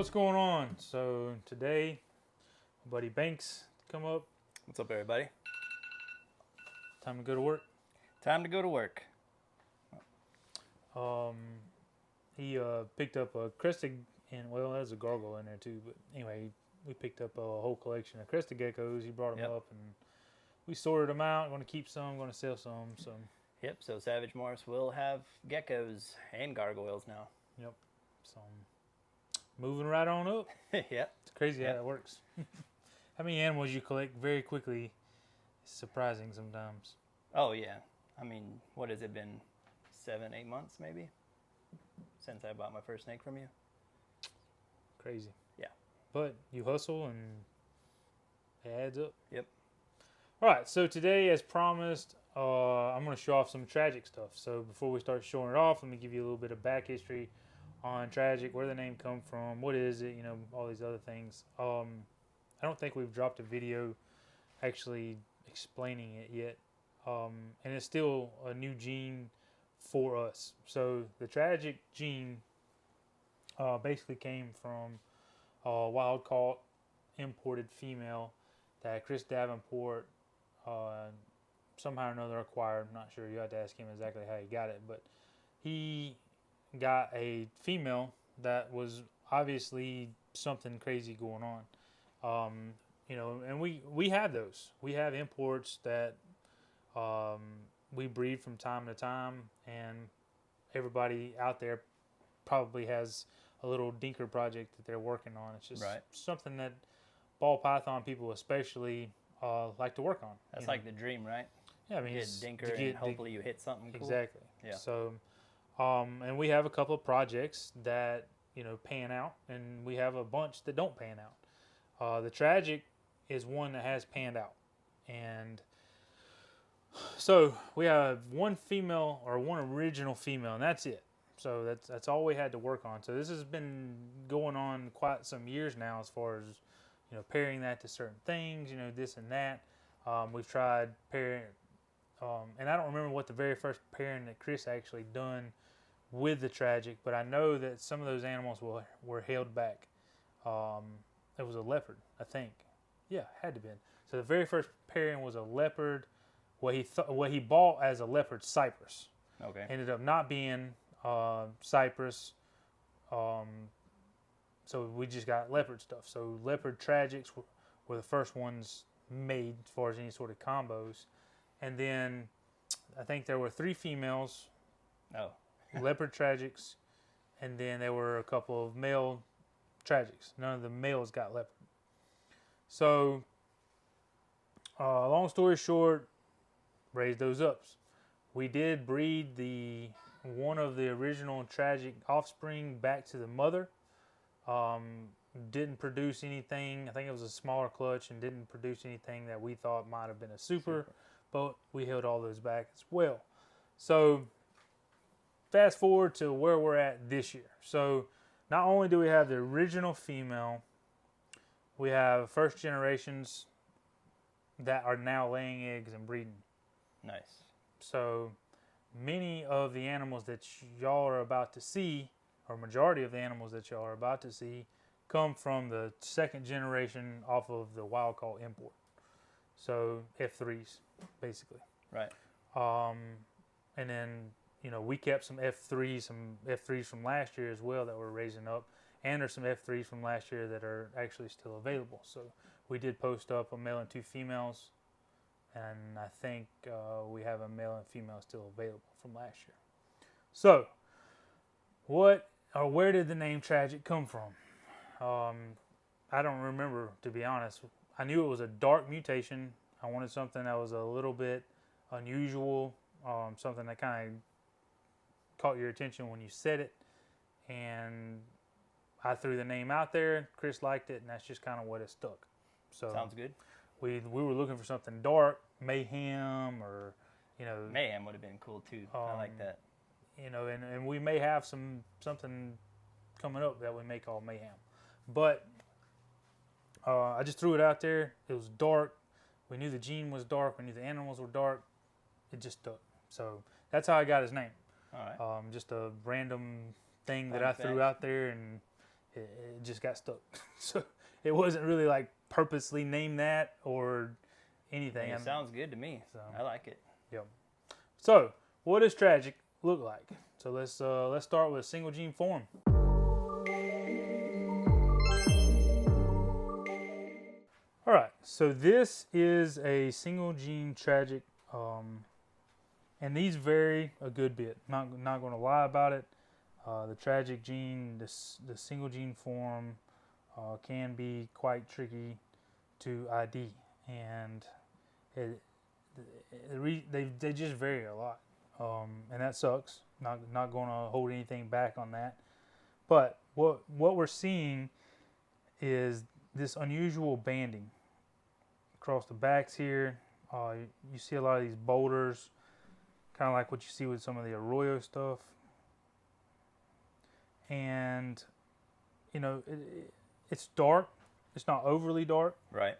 What's going on? So today, my buddy Banks come up. What's up, everybody? Time to go to work. Time to go to work. He picked up a crested, and well, there's a gargoyle in there too. But anyway, we picked up a whole collection of crested geckos. He brought them up, and we sorted them out. Going to keep some, going to sell some. So. Yep. So Savage Morris will have geckos and gargoyles now. Yep. So moving right on up. Yep. It's crazy how that works. How many animals you collect very quickly? It's surprising sometimes. Oh yeah. I mean, what has it been? 7-8 months maybe since I bought my first snake from you. Crazy. Yeah. But you hustle and it adds up. Yep. All right. So today, as promised, I'm going to show off some tragic stuff. So before we start showing it off, let me give you a little bit of back history on tragic, where the name come from, what is it, all these other things. I don't think we've dropped a video actually explaining it yet. And it's still a new gene for us. So the tragic gene basically came from a wild caught imported female that Chris Davenport somehow or another acquired. I'm not sure. You have to ask him exactly how he got it, but he got a female that was obviously something crazy going on. And we have those. We have imports that we breed from time to time, and everybody out there probably has a little dinker project that they're working on. It's just something that ball python people especially like to work on. That's like the dream, right? Yeah, I mean, you get dinker and hopefully you hit something cool. Exactly. Yeah. So, and we have a couple of projects that pan out, and we have a bunch that don't pan out. The tragic is one that has panned out, and so we have one female or one original female, and that's it. So that's all we had to work on. So this has been going on quite some years now, as far as pairing that to certain things, this and that. We've tried pairing, and I don't remember what the very first pairing that Chris actually done with the tragic, but I know that some of those animals were held back. It was a leopard, I think. Yeah, had to have been. So the very first pairing was a leopard. What he bought as a leopard cypress. Okay. Ended up not being cypress. So we just got leopard stuff. So leopard tragics were the first ones made as far as any sort of combos. And then I think there were 3 females. Oh. Leopard tragics. And then there were a couple of male tragics. None of the males got leopard. So long story short, raised those ups. We did breed one of the original tragic offspring back to the mother. Didn't produce anything. I think it was a smaller clutch and didn't produce anything that we thought might have been a super. But we held all those back as well. So fast forward to where we're at this year. So not only do we have the original female, we have first generations that are now laying eggs and breeding. Nice. So many of the animals that y'all are about to see, or majority of the animals that y'all are about to see, come from the second generation off of the wild caught import. So F3s, basically. Right. And then, we kept some F3s from last year as well that we're raising up. And there's some F3s from last year that are actually still available. So we did post up a male and 2 females. And I think we have a male and female still available from last year. So, where did the name Tragic come from? I don't remember, to be honest. I knew it was a dark mutation. I wanted something that was a little bit unusual, something that kind of caught your attention when you said it. And I threw the name out there. Chris liked it, and that's just kind of what it stuck. So sounds good. We were looking for something dark, mayhem, or mayhem would have been cool too. I like that. And we may have something coming up that we may call mayhem, but I just threw it out there. It was dark. We knew the gene was dark. We knew the animals were dark. It just stuck. So that's how I got his name. All right. Just a random thing that I threw out there, and it just got stuck. So it wasn't really like purposely named that or anything. It sounds good to me. So, I like it. yep. So what does tragic look like? So let's start with single gene form. All right, so this is a single gene tragic, and these vary a good bit. Not going to lie about it. The tragic gene, the single gene form, can be quite tricky to ID, and they just vary a lot, and that sucks. Not going to hold anything back on that. But what we're seeing is this unusual banding across the backs here. You see a lot of these boulders, kind of like what you see with some of the Arroyo stuff. And, you know, it's dark. It's not overly dark. Right.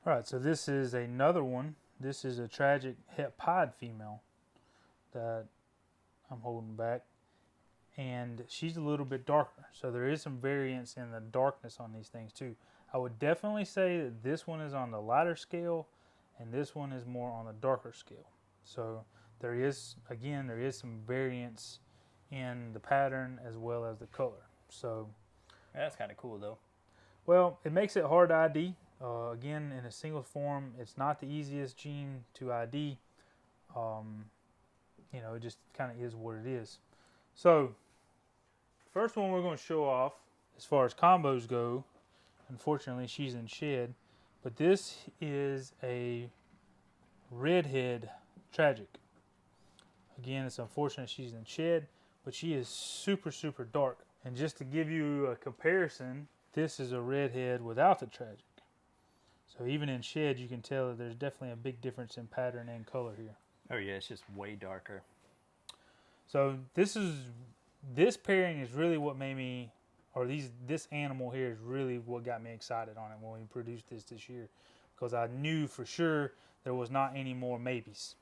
All right, so this is another one. This is a tragic het pied female that I'm holding back. And she's a little bit darker. So there is some variance in the darkness on these things too. I would definitely say that this one is on the lighter scale and this one is more on the darker scale. So there is some variance in the pattern as well as the color. So that's kind of cool though. Well, it makes it hard to ID. Again, in a single form, it's not the easiest gene to ID. You know, it just kind of is what it is. So first one we're going to show off as far as combos go. Unfortunately, she's in shed, but this is a redhead tragic. Again, it's unfortunate she's in shed, but she is super, super dark. And just to give you a comparison, this is a redhead without the tragic. So even in shed, you can tell that there's definitely a big difference in pattern and color here. Oh yeah, it's just way darker. So this pairing is really what made me, or this animal here is really what got me excited on it when we produced this year, because I knew for sure there was not any more maybes.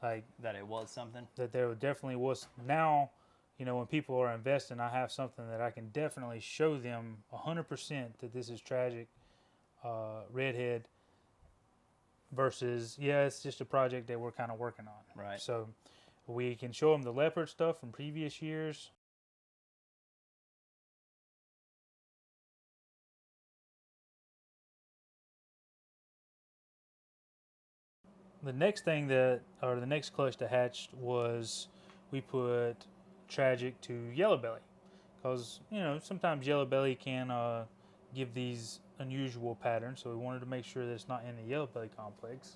Like that it was something? That there definitely was. Now, you know, when people are investing, I have something that I can definitely show them 100% that this is tragic redhead versus, yeah, it's just a project that we're kind of working on. Right. So we can show them the leopard stuff from previous years. The next thing the next clutch that hatched was we put tragic to yellow belly, because you know sometimes yellow belly can give these unusual patterns, so we wanted to make sure that it's not in the yellow belly complex.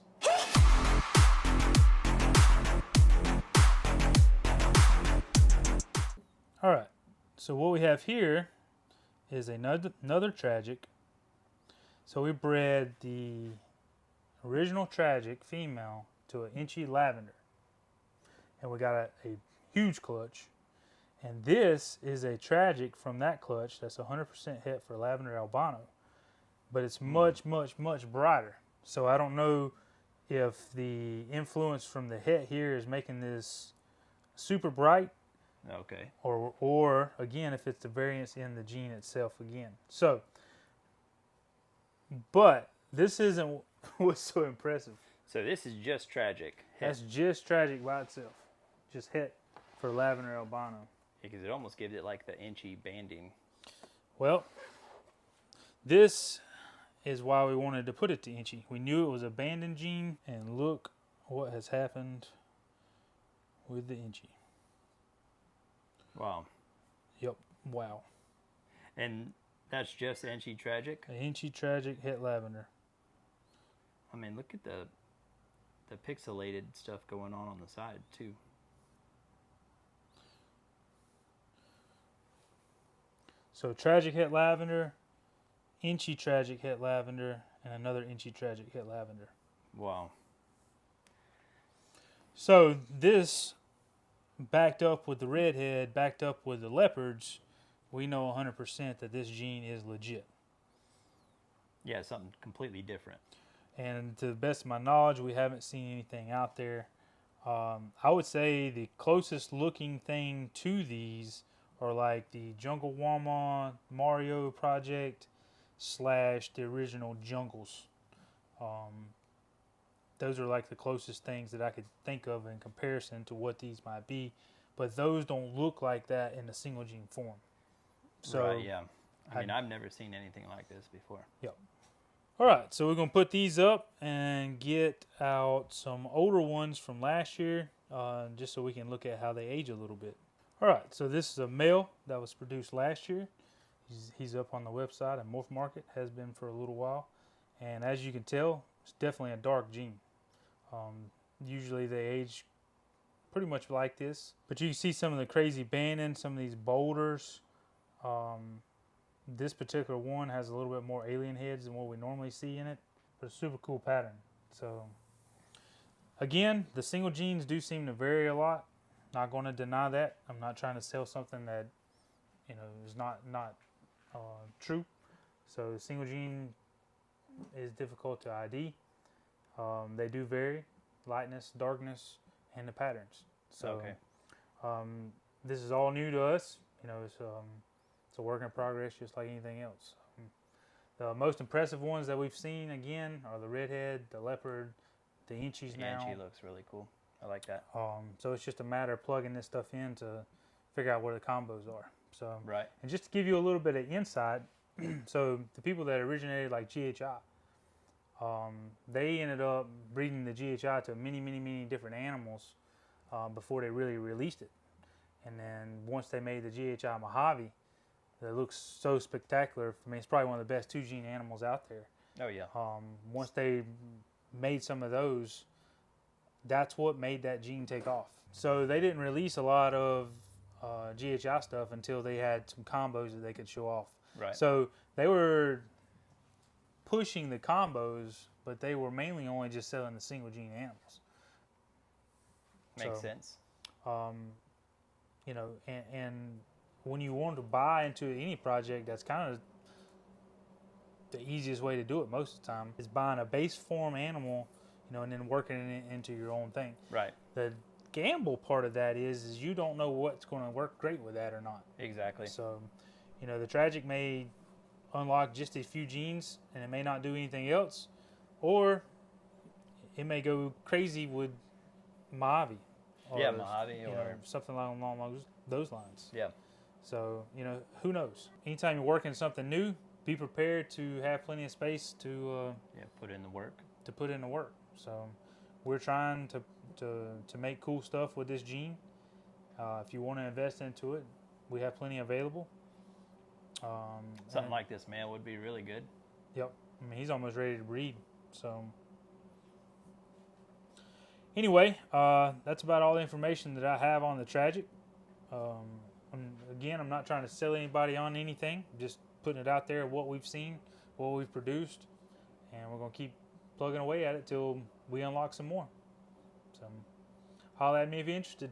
All right, so what we have here is another tragic. So we bred the original tragic female to an inchy lavender, and we got a huge clutch. And this is a tragic from that clutch that's 100% het for lavender albino, but it's much, much, much brighter. So I don't know if the influence from the het here is making this super bright. Okay. Or again, if it's the variance in the gene itself again. So, but this isn't what's so impressive. So this is just tragic. That's just tragic by itself. Just het for lavender albino. Because it almost gives it like the inchy banding. Well, this is why we wanted to put it to inchy. We knew it was a banding gene, and look what has happened with the inchy. Wow. Yep. Wow. And that's just inchy tragic? An inchy tragic het lavender. I mean, look at the pixelated stuff going on the side too. So tragic het lavender, inchy tragic het lavender, and another inchy tragic het lavender. Wow. So this backed up with the redhead, backed up with the leopards, we know 100% that this gene is legit. Yeah, something completely different. And to the best of my knowledge, we haven't seen anything out there. I would say the closest looking thing to these are like the Jungle Wama Mario project / the original Jungles. Those are like the closest things that I could think of in comparison to what these might be, but those don't look like that in the single gene form. So, right, yeah. I mean, I've never seen anything like this before. Yep. All right, so we're going to put these up and get out some older ones from last year, just so we can look at how they age a little bit. All right, so this is a male that was produced last year. He's up on the website at Morph Market, has been for a little while. And as you can tell, it's definitely a dark gene. Usually they age pretty much like this. But you can see some of the crazy banding, some of these boulders. This particular one has a little bit more alien heads than what we normally see in it. But a super cool pattern. So again, the single genes do seem to vary a lot. Not going to deny that. I'm not trying to sell something that, you know, is not true. So the single gene is difficult to ID. They do vary, lightness, darkness, and the patterns. So this is all new to us. You know, it's a work in progress, just like anything else. The most impressive ones that we've seen again are the redhead, the leopard, the inchies now. The inchie looks really cool. I like that. So it's just a matter of plugging this stuff in to figure out where the combos are. So right. And just to give you a little bit of insight, so the people that originated like GHI, they ended up breeding the GHI to many different animals before they really released it. And then once they made the GHI Mojave, that looks so spectacular. I mean, it's probably one of the best 2-gene animals out there. Oh yeah. Once they made some of those, that's what made that gene take off. So they didn't release a lot of GHI stuff until they had some combos that they could show off. Right. So they were pushing the combos, but they were mainly only just selling the single gene animals. Makes sense. You know, and when you want to buy into any project, that's kind of the easiest way to do it most of the time, is buying a base form animal, you know, and then working it into your own thing. Right. The gamble part of that is you don't know what's going to work great with that or not. Exactly. So, you know, the tragic may unlock just a few genes and it may not do anything else, or it may go crazy with Mojave. Yeah, Mojave or something along those lines. Yeah. So, you know, who knows? Anytime you're working something new, be prepared to have plenty of space to put in the work. To put in the work. So, we're trying to make cool stuff with this gene. If you want to invest into it, we have plenty available. Something like this male would be really good. Yep. I mean, he's almost ready to breed. So, anyway, that's about all the information that I have on the tragic. Again, I'm not trying to sell anybody on anything. Just putting it out there, what we've seen, what we've produced, and we're going to keep plugging away at it till we unlock some more. So, holler at me if you're interested.